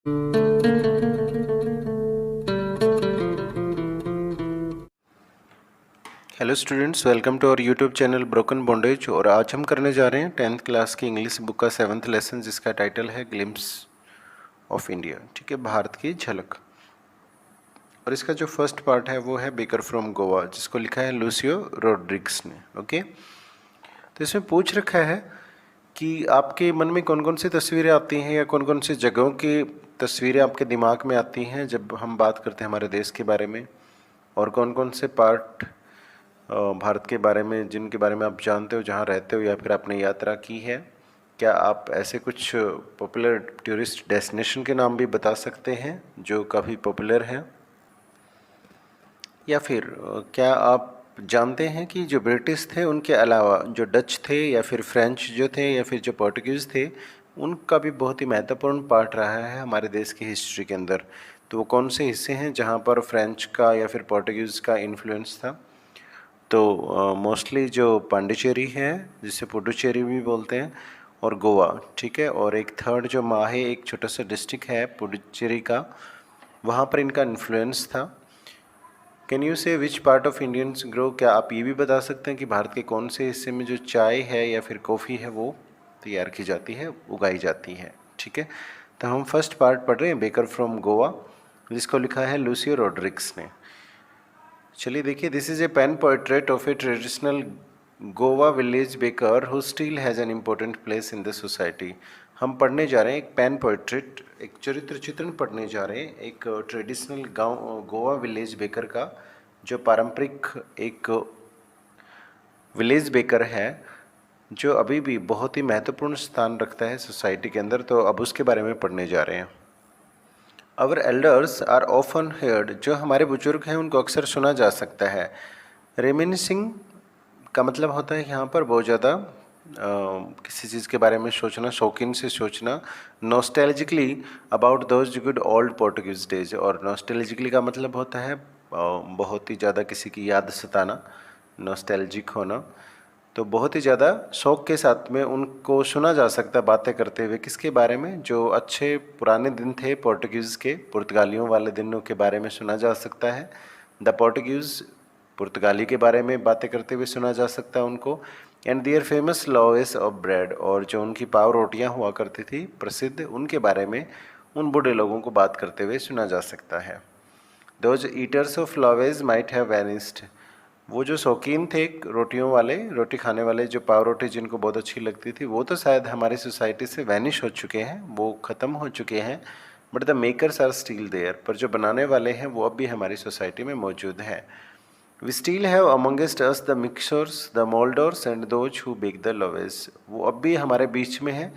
Hello students, welcome to our YouTube channel Broken Bondage. और आज हम करने जा रहे हैं 10th क्लास की इंग्लिश बुक का 7th लेसन, जिसका टाइटल है ग्लिम्स ऑफ इंडिया। ठीक है, भारत की झलक। और इसका जो फर्स्ट पार्ट है वो है बेकर फ्रॉम गोवा, जिसको लिखा है लूसियो रोड्रिग्स ने। ओके, तो इसमें पूछ रखा है कि आपके मन में कौन कौन सी तस्वीरें आती हैं या कौन कौन सी जगहों की तस्वीरें आपके दिमाग में आती हैं जब हम बात करते हैं हमारे देश के बारे में, और कौन कौन से पार्ट भारत के बारे में जिनके बारे में आप जानते हो, जहाँ रहते हो या फिर आपने यात्रा की है। क्या आप ऐसे कुछ पॉपुलर टूरिस्ट डेस्टिनेशन के नाम भी बता सकते हैं जो काफ़ी पॉपुलर हैं, या फिर क्या आप जानते हैं कि जो ब्रिटिश थे उनके अलावा जो डच थे या फिर फ्रेंच जो थे या फिर जो पोर्टुगीज़ थे, उनका भी बहुत ही महत्वपूर्ण पार्ट रहा है हमारे देश की हिस्ट्री के अंदर। तो वो कौन से हिस्से हैं जहाँ पर फ्रेंच का या फिर पोर्टुगीज़ का इन्फ्लुएंस था। तो मोस्टली जो पांडिचेरी है, जिसे पुडुचेरी भी बोलते हैं, और गोवा। ठीक है, और एक थर्ड जो माहे एक छोटा सा डिस्ट्रिक्ट है पुडुचेरी का, वहाँ पर इनका इन्फ्लुएंस था। कैन यू से which part of Indians grow, क्या आप ये भी बता सकते हैं कि भारत के कौन से हिस्से में जो चाय है या फिर कॉफ़ी है वो तैयार की जाती है, उगाई जाती है। ठीक है, तो हम फर्स्ट पार्ट पढ़ रहे हैं बेकर फ्रॉम गोवा, जिसको लिखा है लूसियो रोड्रिग्स ने। चलिए देखिए, this is a pen portrait of a traditional Goa village baker who still has an important place in the society. हम पढ़ने जा रहे हैं एक पेन पोर्ट्रेट, एक चरित्र चित्रण पढ़ने जा रहे हैं एक ट्रेडिशनल गांव गोवा विलेज बेकर का, जो पारंपरिक एक विलेज बेकर है, जो अभी भी बहुत ही महत्वपूर्ण स्थान रखता है सोसाइटी के अंदर। तो अब उसके बारे में पढ़ने जा रहे हैं। Our elders are often heard, जो हमारे बुजुर्ग हैं उनको अक्सर सुना जा सकता है। रेमिनिसिंग का मतलब होता है यहाँ पर बहुत ज़्यादा किसी चीज़ के बारे में सोचना, शौकीन से सोचना। नॉस्टैल्जिकली about those good old Portuguese days, और नॉस्टैल्जिकली का मतलब होता है बहुत ही ज़्यादा किसी की याद सताना, नॉस्टैल्जिक होना। तो बहुत ही ज़्यादा शौक़ के साथ में उनको सुना जा सकता है बातें करते हुए, किसके बारे में, जो अच्छे पुराने दिन थे पोर्टुगीज़ के, पुर्तगालियों वाले दिनों के बारे में सुना जा सकता है। द पोर्टुगीज़, पुर्तगाली के बारे में बातें करते हुए सुना जा सकता है उनको। And their famous loaves of bread, और जो उनकी पाव रोटियां हुआ करती थी प्रसिद्ध, उनके बारे में उन बूढ़े लोगों को बात करते हुए सुना जा सकता है। Those eaters of loaves might have vanished, वो जो शौकीन थे रोटियों वाले, रोटी खाने वाले, जो पाव रोटी जिनको बहुत अच्छी लगती थी, वो तो शायद हमारी सोसाइटी से वैनिश हो चुके हैं, वो ख़त्म हो चुके हैं। But the makers are still there, पर जो बनाने वाले हैं वो अब भी हमारी सोसाइटी में मौजूद हैं। We still have amongst us the mixers, the moulders and those who bake the loaves, वो अब भी हमारे बीच में है।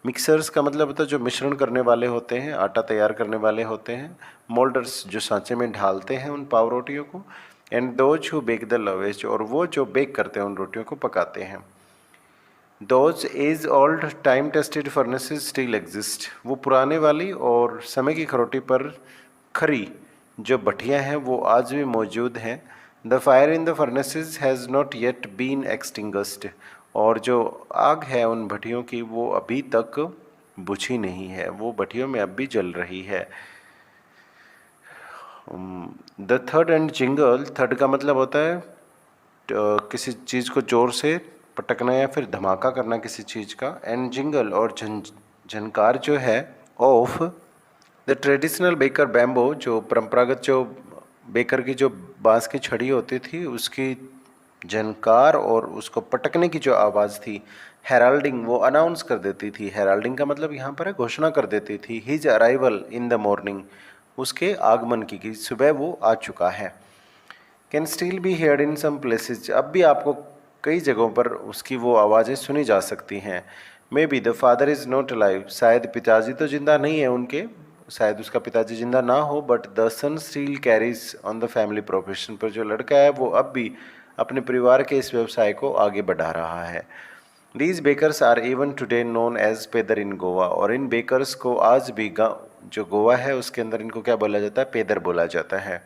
मिक्सर्स का मतलब होता है जो मिश्रण करने वाले होते हैं, आटा तैयार करने वाले होते हैं। मोल्डर्स जो सांचे में ढालते हैं उन पाव रोटियों को। And those who bake the loaves, और वो जो बेक करते हैं, उन रोटियों को पकाते हैं। Those age old time tested furnaces still exist, वो पुराने वाली और समय की खरोटी पर खरी जो भट्टियाँ हैं वो आज भी मौजूद हैं। The fire in the furnaces has not yet been extinguished, और जो आग है उन भट्टियों की वो अभी तक बुझी नहीं है, वो भट्टियों में अब भी जल रही है। The third and jingle, third का मतलब होता है किसी चीज़ को ज़ोर से पटकना या फिर धमाका करना किसी चीज़ का। एंड जिंगल और झनकार जो है of the traditional baker bamboo, जो परंपरागत जो बेकर की जो बांस की छड़ी होती थी उसकी झनकार और उसको पटकने की जो आवाज़ थी, हेराल्डिंग, वो अनाउंस कर देती थी। हेराल्डिंग का मतलब यहाँ पर है घोषणा कर देती थी। His arrival in the morning, उसके आगमन की, कि सुबह वो आ चुका है। Can still be heard in some places, अब भी आपको कई जगहों पर उसकी वो आवाज़ें सुनी जा सकती हैं। May be the father is not alive, शायद पिताजी तो जिंदा नहीं है उनके, शायद उसका पिताजी जिंदा ना हो, but the son still carries on the family profession, पर जो लड़का है वो अब भी अपने परिवार के इस व्यवसाय को आगे बढ़ा रहा है। These bakers are even today known as poder in Goa, और इन बेकर्स को आज भी जो गोवा है उसके अंदर इनको क्या बोला जाता है, पेदर बोला जाता है।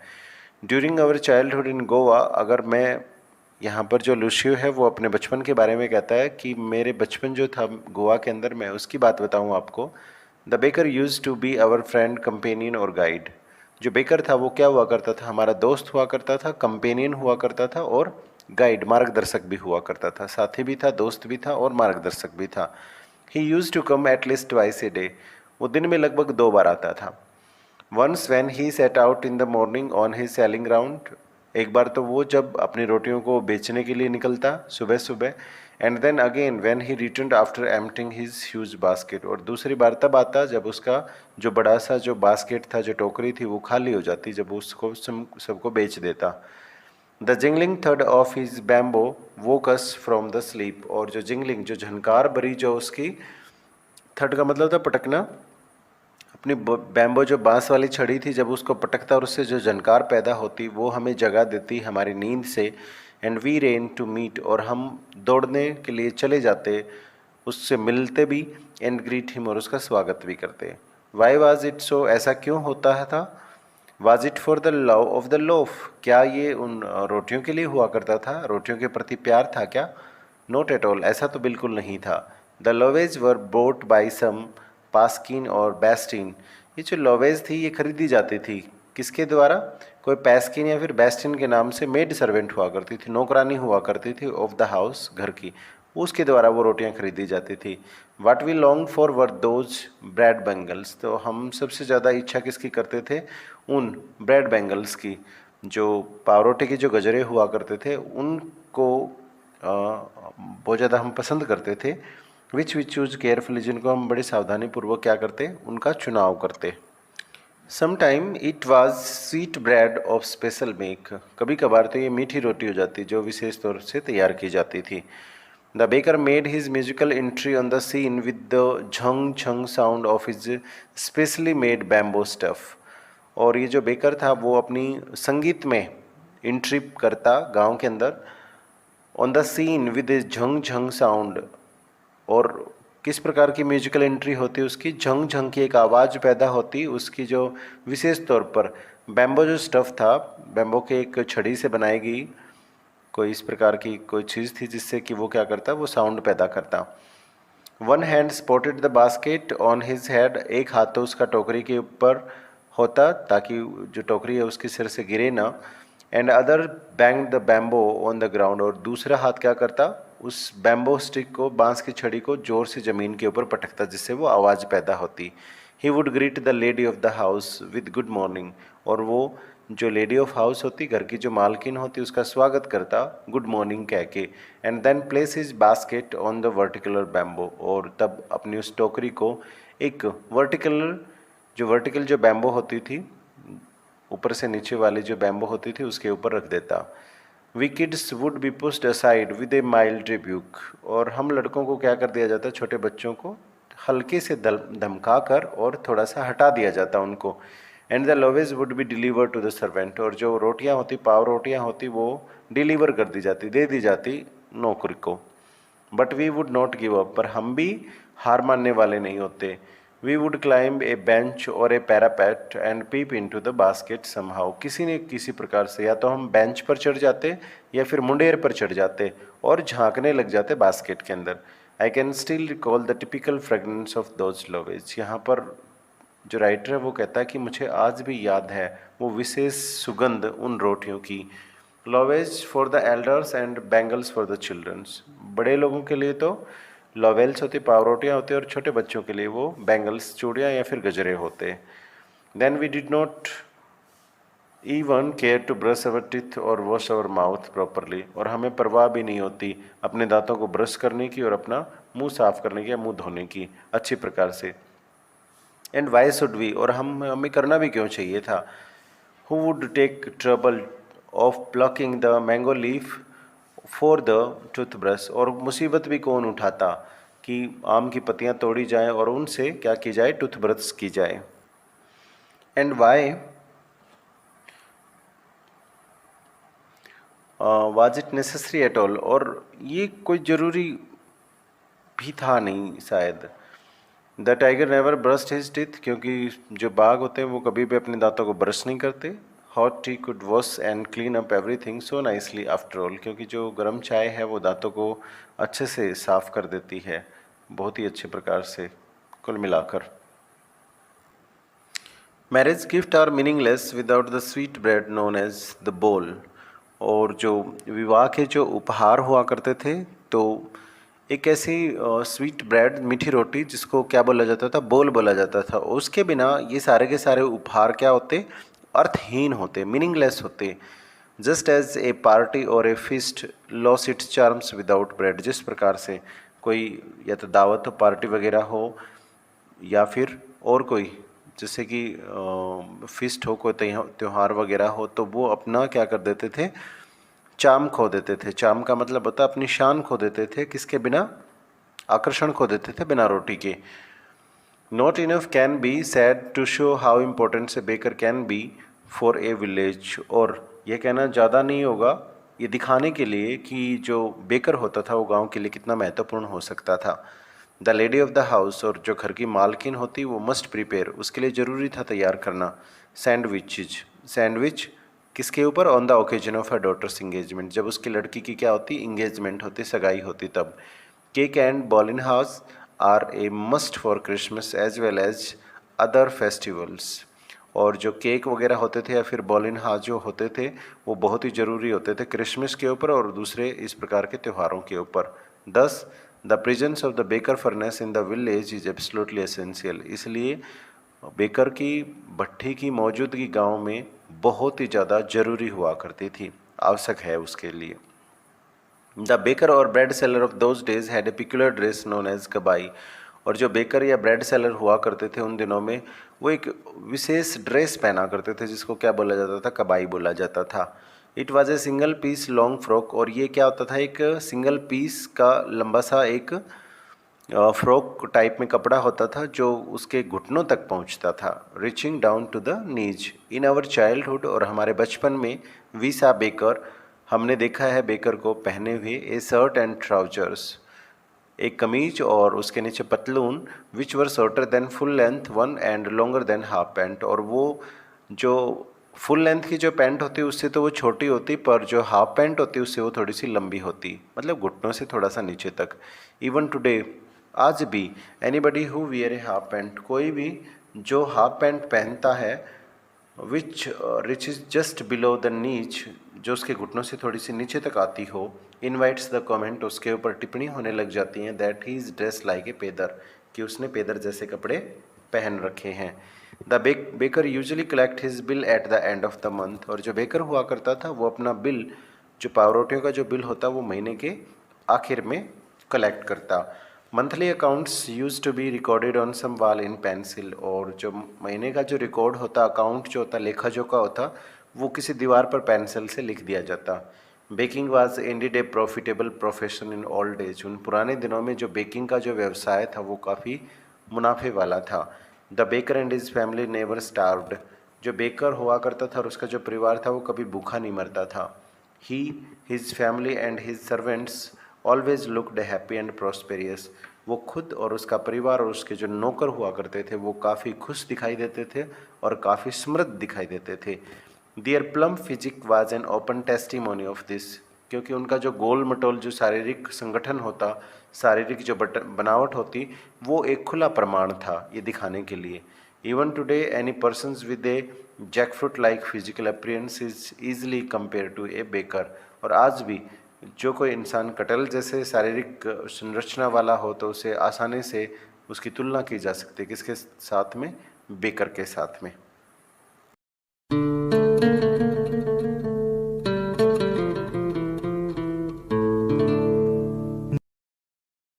During our childhood in Goa, अगर मैं यहाँ पर जो लुशियो है वो अपने बचपन के बारे में कहता है कि मेरे बचपन जो था गोवा के अंदर, मैं उसकी बात बताऊँ आपको, the baker used to be our friend, companion और गाइड। जो बेकर था वो क्या हुआ करता था? हमारा दोस्त हुआ करता था, कंपेनियन हुआ करता था और गाइड, मार्गदर्शक भी हुआ करता था। साथी भी था, दोस्त भी था और मार्गदर्शक भी था। He used to come at least twice a day. वो दिन में लगभग 2 बार आता था। Once when he set out in the morning on his selling round. एक बार तो वो जब अपनी रोटियों को बेचने के लिए निकलता सुबह सुबह। And then again when he returned after emptying his huge basket. और दूसरी बार तब आता जब उसका जो बड़ा सा जो बास्केट था, जो टोकरी थी, वो खाली हो जाती, जब उसको सबको बेच देता। द जिंगलिंग थर्ड of his bamboo woke us from the sleep. और जो जिंगलिंग, जो झनकार भरी जो उसकी, थर्ड का मतलब था पटकना, अपनी बैम्बो जो बांस वाली छड़ी थी, जब उसको पटकता और उससे जो झनकार पैदा होती, वो हमें जगा देती हमारी नींद से। And we ran to meet. और हम दौड़ने के लिए चले जाते, उससे मिलते भी। And greet him. और उसका स्वागत भी करते। Why was it so? ऐसा क्यों होता था? Was it for the love of the loaf? क्या ये उन रोटियों के लिए हुआ करता था? रोटियों के प्रति प्यार था क्या? नोट एट ऑल, ऐसा तो बिल्कुल नहीं था। The लोवेज were boat by some पास्किन और बेस्टिन। ये जो लोवेज थी ये खरीदी जाती थी किसके द्वारा? कोई पैस्किन या फिर बेस्टिन के नाम से मेड सर्वेंट हुआ करती थी, नौकरानी हुआ करती थी ऑफ द हाउस, घर की। उसके द्वारा वो रोटियां खरीदी जाती थी। What we long for were those bread bangles. तो हम सबसे ज़्यादा इच्छा किसकी करते थे? उन ब्रेड बैंगल्स की, जो पावरोटी के जो गजरे हुआ करते थे उनको बहुत ज़्यादा हम पसंद करते थे। विच वी चूज केयरफुली, जिनको हम बड़ी सावधानी पूर्वक क्या करते? उनका चुनाव करते। Sometime it was sweet bread of special make. कभी कभार तो ये मीठी रोटी हो जाती जो विशेष तौर से तैयार की जाती थी। The baker made his musical entry on the scene with the jhang jhang sound of his specially made bamboo staff. और ये जो बेकर था वो अपनी संगीत में एंट्री करता गांव के अंदर, on the scene with jhang jhang sound. और किस प्रकार की म्यूजिकल एंट्री होती उसकी? झंग झंग की एक आवाज़ पैदा होती उसकी, जो विशेष तौर पर बैम्बो जो स्टफ़ था, बैम्बो के एक छड़ी से बनाई गई कोई इस प्रकार की कोई चीज़ थी जिससे कि वो क्या करता, वो साउंड पैदा करता। One hand spotted the basket on his head. एक हाथ तो उसका टोकरी के ऊपर होता ताकि जो टोकरी है उसके सिर से गिरे ना। And other bang the bamboo on the ground. और दूसरा हाथ क्या करता? उस बैम्बो स्टिक को, बांस की छड़ी को जोर से ज़मीन के ऊपर पटकता जिससे वो आवाज़ पैदा होती। He would greet the lady of the house with good morning. और वो जो लेडी ऑफ हाउस होती, घर की जो मालकिन होती, उसका स्वागत करता गुड मॉर्निंग कह के। And then place his basket on the vertical bamboo. और तब अपनी उस टोकरी को एक वर्टिकल जो बैम्बो होती थी, ऊपर से नीचे वाली जो बैम्बो होती थी उसके ऊपर रख देता। We kids would be pushed aside with a mild rebuke. और हम लड़कों को क्या कर दिया जाता? छोटे बच्चों को हल्के से धमका कर और थोड़ा सा हटा दिया जाता उनको। And the loaves would be deliver to the servant. और जो रोटियां होती, पाव रोटियां होती, वो डिलीवर कर दी जाती, दे दी जाती नौकर को। But we would not give up. पर हम भी हार मानने वाले नहीं होते। We would climb a bench or a parapet and peep into the basket somehow. किसी न किसी प्रकार से या तो हम बेंच पर चढ़ जाते या फिर मुंडेर पर चढ़ जाते और झांकने लग जाते बास्केट के अंदर। I can still recall the typical fragrance of those loaves. यहाँ पर जो राइटर है वो कहता है कि मुझे आज भी याद है वो विशेष सुगंध उन रोटियों की। Loaves for the elders and bangles for the childrens. बड़े लोगों के लिए तो लॉवेल्स होती, पावरोटियाँ होती, और छोटे बच्चों के लिए वो बैंगल्स, चूड़ियाँ या फिर गजरे होते। Then we did not even care to brush our teeth और वॉश अवर माउथ प्रॉपरली। और हमें परवाह भी नहीं होती अपने दांतों को ब्रश करने की और अपना मुंह साफ करने की या मुंह धोने की अच्छी प्रकार से। And why should we? और हमें करना भी क्यों चाहिए था? Who would take trouble of plucking the mango leaf for the toothbrush. और मुसीबत भी कौन उठाता कि आम की पत्तियां तोड़ी जाएं और उनसे क्या की जाए? टूथब्रश की जाए। And why was it necessary at all? और ये कोई ज़रूरी भी था नहीं शायद। The tiger never brushed his teeth. क्योंकि जो बाघ होते हैं वो कभी भी अपने दांतों को ब्रश नहीं करते। Hot T could wash and clean up everything so nicely after all. क्योंकि जो गर्म चाय है वो दांतों को अच्छे से साफ कर देती है, बहुत ही अच्छे प्रकार से कुल मिलाकर। Marriage gift are meaningless without the sweet bread known as the bol. और जो विवाह के जो उपहार हुआ करते थे, तो एक ऐसी स्वीट ब्रेड, मीठी रोटी, जिसको क्या बोला जाता था, बोल बोला जाता था, उसके बिना ये सारे के सारे उपहार क्या होते, अर्थहीन होते, मीनिंगलेस होते। Just as a party or a feast loses its charms without bread. जिस प्रकार से कोई या तो दावत हो, पार्टी वगैरह हो, या फिर और कोई, जैसे कि फिस्ट हो, कोई त्यौहार वगैरह हो, तो वो अपना क्या कर देते थे, चाम खो देते थे। चाम का मतलब होता है अपनी शान खो देते थे, किसके बिना, आकर्षण खो देते थे बिना रोटी के। Not enough can be said to show how important a baker can be for a village. और ये कहना ज़्यादा नहीं होगा, ये दिखाने के लिए कि जो बेकर होता था वो गांव के लिए कितना महत्वपूर्ण हो सकता था। The lady of the house, और जो घर की मालकिन होती, वो मस्ट प्रिपेयर, उसके लिए ज़रूरी था तैयार करना, सैंडविचेज। सैंडविच किसके ऊपर, on the occasion of a daughter's engagement, जब उसकी लड़की की क्या होती, इंगेजमेंट होती, सगाई होती तब। केक एंड बॉलिन हाउस are a must for Christmas as well as other festivals. और जो केक वगैरह होते थे या फिर बॉलिन हाउस जो होते थे, वो बहुत ही ज़रूरी होते थे क्रिसमस के ऊपर और दूसरे इस प्रकार के त्योहारों के ऊपर। 10 the presence of the baker furnace in the village is absolutely essential. इसलिए बेकर की भट्ठी की मौजूदगी गांव में बहुत ही ज़्यादा जरूरी हुआ करती थी, आवश्यक है उसके लिए। The baker or bread seller of those days had a peculiar dress known as कबाई। और जो बेकर या ब्रेड सेलर हुआ करते थे उन दिनों में, वो एक विशेष ड्रेस पहना करते थे, जिसको क्या बोला जाता था, कबाई बोला जाता था। It was a single piece long frock. और ये क्या होता था, एक सिंगल पीस का लंबा सा एक फ्रॉक टाइप में कपड़ा होता था, जो उसके घुटनों तक पहुंचता था, reaching down to the knees. In our childhood, और हमारे बचपन में, वी सा बेकर, हमने देखा है बेकर को पहने हुए ए शर्ट एंड ट्राउजर्स, एक कमीज और उसके नीचे पतलून, which were shorter than full length one and longer than half pant. और वो जो फुल लेंथ की जो पैंट होती है उससे तो वो छोटी होती, पर जो हाफ पैंट होती है उससे वो थोड़ी सी लंबी होती, मतलब घुटनों से थोड़ा सा नीचे तक। इवन टुडे, आज भी, anybody who wear a half pant, कोई भी जो हाफ पैंट पहनता है, which reach is just below the knee, जो उसके घुटनों से थोड़ी सी नीचे तक आती हो, इनवाइट्स द कमेंट, उसके ऊपर टिप्पणी होने लग जाती हैं, that he is dress like a पेदर, कि उसने पेदर जैसे कपड़े पहन रखे हैं। The baker usually collect his bill at the end of the month. और जो बेकर हुआ करता था वो अपना बिल, जो पावरोटियों का जो बिल होता, वो महीने के आखिर में कलेक्ट करता। Monthly accounts used to be recorded on some wall in pencil. और जो महीने का जो रिकॉर्ड होता, अकाउंट जो होता, लेखा जोखा होता, वो किसी दीवार पर पेंसिल से लिख दिया जाता। Baking was Indeed A profitable profession in old age. उन पुराने दिनों में जो बेकिंग का जो व्यवसाय था वो काफ़ी मुनाफे वाला था। The baker and his family never starved. जो बेकर हुआ करता था और उसका जो परिवार था वो कभी भूखा नहीं मरता था। He, his family and his servants always looked happy and prosperous. वो खुद और उसका परिवार और उसके जो नौकर हुआ करते थे वो काफ़ी खुश दिखाई देते थे और काफ़ी समृद्ध दिखाई देते थे। Their plump physique was an open testimony of this. क्योंकि उनका जो गोल मटोल जो शारीरिक संगठन होता, शारीरिक जो बनावट होती, वो एक खुला प्रमाण था ये दिखाने के लिए। Even today any person with a jackfruit like physical appearance is easily compare to a baker. और आज भी जो कोई इंसान कटहल जैसे शारीरिक संरचना वाला हो तो उसे आसानी से उसकी तुलना की जा सकती है, किसके साथ में, बेकर के साथ में।